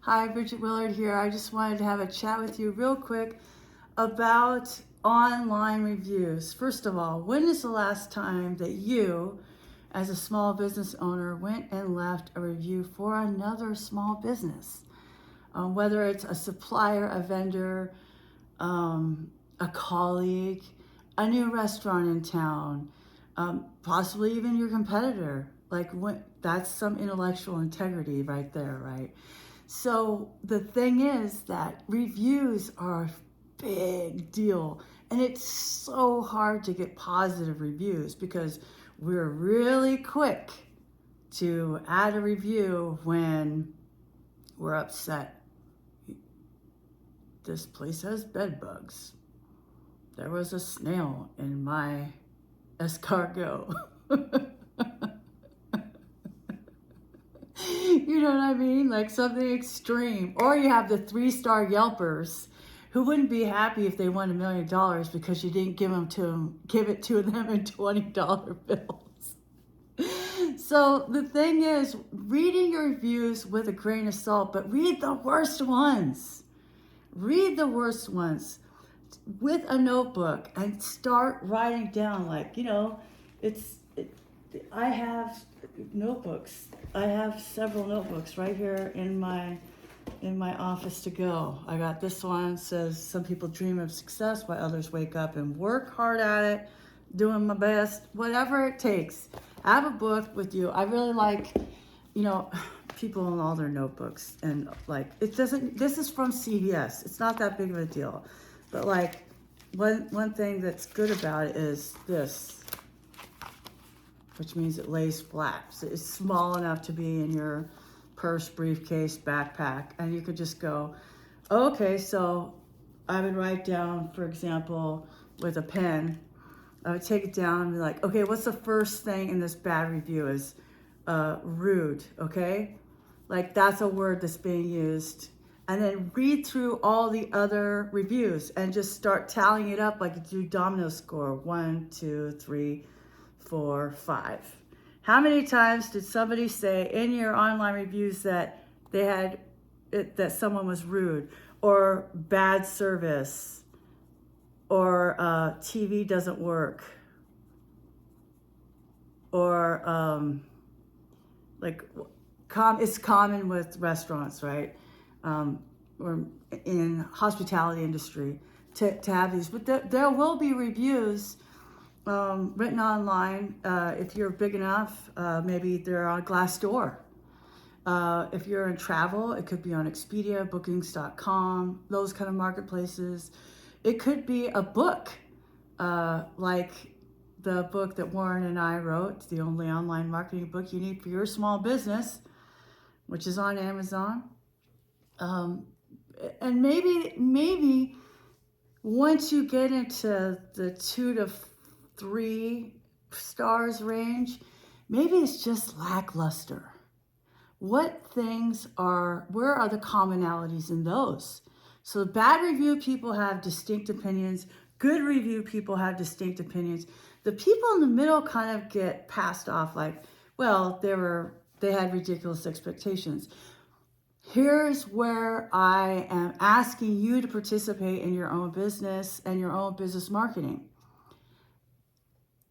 Hi, Bridget Willard here. I just wanted to have a chat with you real quick about online reviews. First of all, when is the last time that you, as a small business owner, went and left a review for another small business? Whether it's a supplier, a vendor, a colleague, a new restaurant in town, possibly even your competitor. That's some intellectual integrity right there, right? So the thing is that reviews are a big deal, and it's so hard to get positive reviews because we're really quick to add a review when we're upset. This place has bed bugs. There was a snail in my escargot. You know what I mean? Like something extreme. Or you have the 3-star Yelpers who wouldn't be happy if they won $1 million because you didn't give it to them in $20 bills. So the thing is, reading your reviews with a grain of salt, but read the worst ones. Read the worst ones with a notebook and start writing down, I have notebooks. I have several notebooks right here in my office to go. I got this one, says some people dream of success while others wake up and work hard at it, doing my best, whatever it takes. Have a book with you. I really like, people in all their notebooks, and this is from CVS. It's not that big of a deal. But one thing that's good about it is this, which means it lays flat. So it's small enough to be in your purse, briefcase, backpack, and you could just go, okay, so I would write down, for example, with a pen, I would take it down and be like, okay, what's the first thing in this bad review is rude, okay? Like that's a word that's being used. And then read through all the other reviews and just start tallying it up like you do domino score, 1, 2, 3, 4, 5. How many times did somebody say in your online reviews that that someone was rude or bad service or TV doesn't work or it's common with restaurants, right? Or in hospitality industry to have these, but there will be reviews written online. If you're big enough, maybe they're on Glassdoor. If you're in travel, it could be on Expedia, bookings.com, those kind of marketplaces. It could be a book, like the book that Warren and I wrote, the only online marketing book you need for your small business, which is on Amazon. And maybe once you get into the 2 to 3 stars range, maybe it's just lackluster. Where are the commonalities in those? So bad review people have distinct opinions. Good review people have distinct opinions. The people in the middle kind of get passed off like, well, they had ridiculous expectations. Here's where I am asking you to participate in your own business and your own business marketing.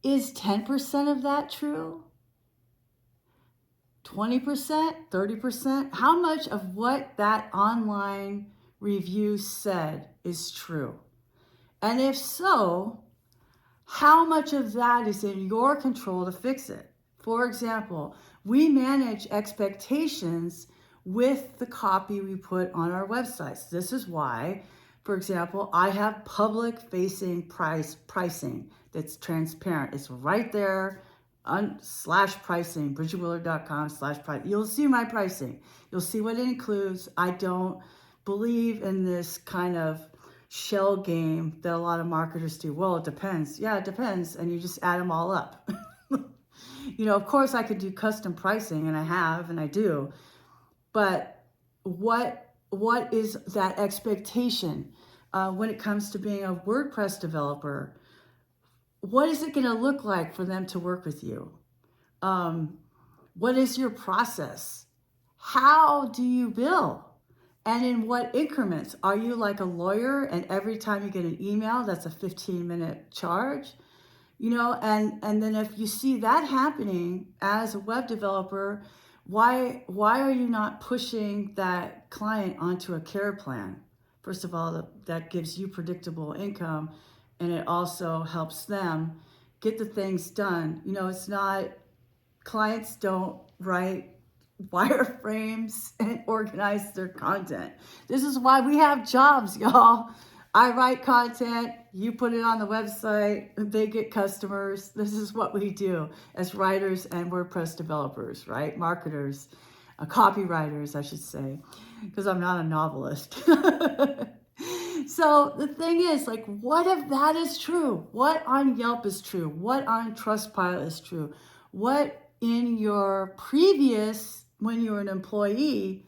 Is 10% of that true? 20%? 30%? How much of what that online review said is true? And if so, how much of that is in your control to fix it? For example, we manage expectations with the copy we put on our websites. This is why, for example, I have public-facing pricing that's transparent. It's right there on /pricing, bridgetwillard.com/price. You'll see my pricing. You'll see what it includes. I don't believe in this kind of shell game that a lot of marketers do. Well, it depends. Yeah, it depends. And you just add them all up. Of course I could do custom pricing, and I have, and I do. But what is that expectation when it comes to being a WordPress developer? What is it going to look like for them to work with you? What is your process? How do you bill? And in what increments? Are you like a lawyer and every time you get an email, that's a 15-minute charge? You know, and then if you see that happening as a web developer, why are you not pushing that client onto a care plan? First of all, that gives you predictable income, and it also helps them get the things done. You know, it's not, clients don't write wireframes and organize their content. This is why we have jobs, y'all. I write content, you put it on the website, they get customers. This is what we do as writers and WordPress developers, right? Marketers, copywriters, I should say, because I'm not a novelist. So the thing is, like, what if that is true? What on Yelp is true? What on Trustpilot is true? What in your previous, when you were an employee,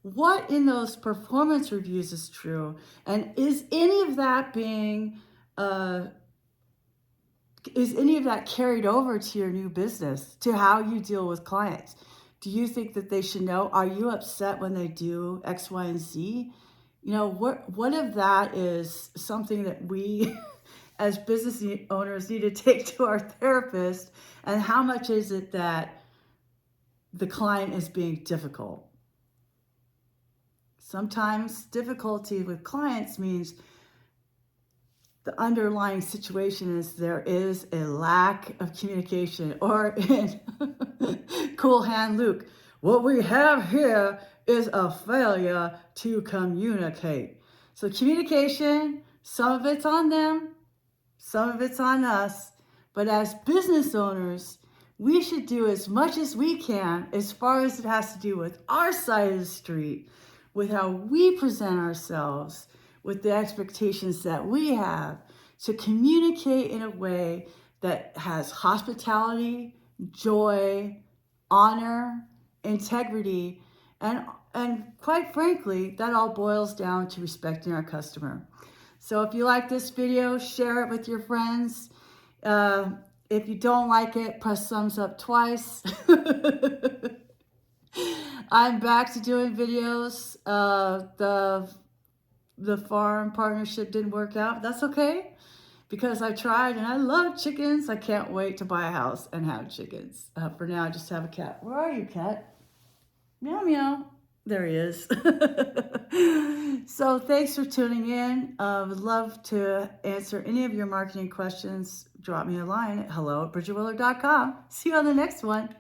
what in those performance reviews is true? And is any of that carried over to your new business, to how you deal with clients? Do you think that they should know? Are you upset when they do X, Y, and Z? You know, what if that is something that we as business owners need to take to our therapist? And how much is it that the client is being difficult? Sometimes difficulty with clients means the underlying situation is there is a lack of communication, or in Cool Hand Luke, what we have here is a failure to communicate. So communication, some of it's on them, some of it's on us, but as business owners, we should do as much as we can as far as it has to do with our side of the street, with how we present ourselves, with the expectations that we have, to communicate in a way that has hospitality, joy, honor, integrity, and quite frankly, that all boils down to respecting our customer. So if you like this video, share it with your friends. If you don't like it, press thumbs up twice. I'm back to doing videos. The farm partnership didn't work out. That's okay, because I tried and I love chickens. I can't wait to buy a house and have chickens. For now, I just have a cat. Where are you, cat? Meow, meow. There he is. So thanks for tuning in. Would love to answer any of your marketing questions. Drop me a line at hello@bridgetwiller.com. See you on the next one.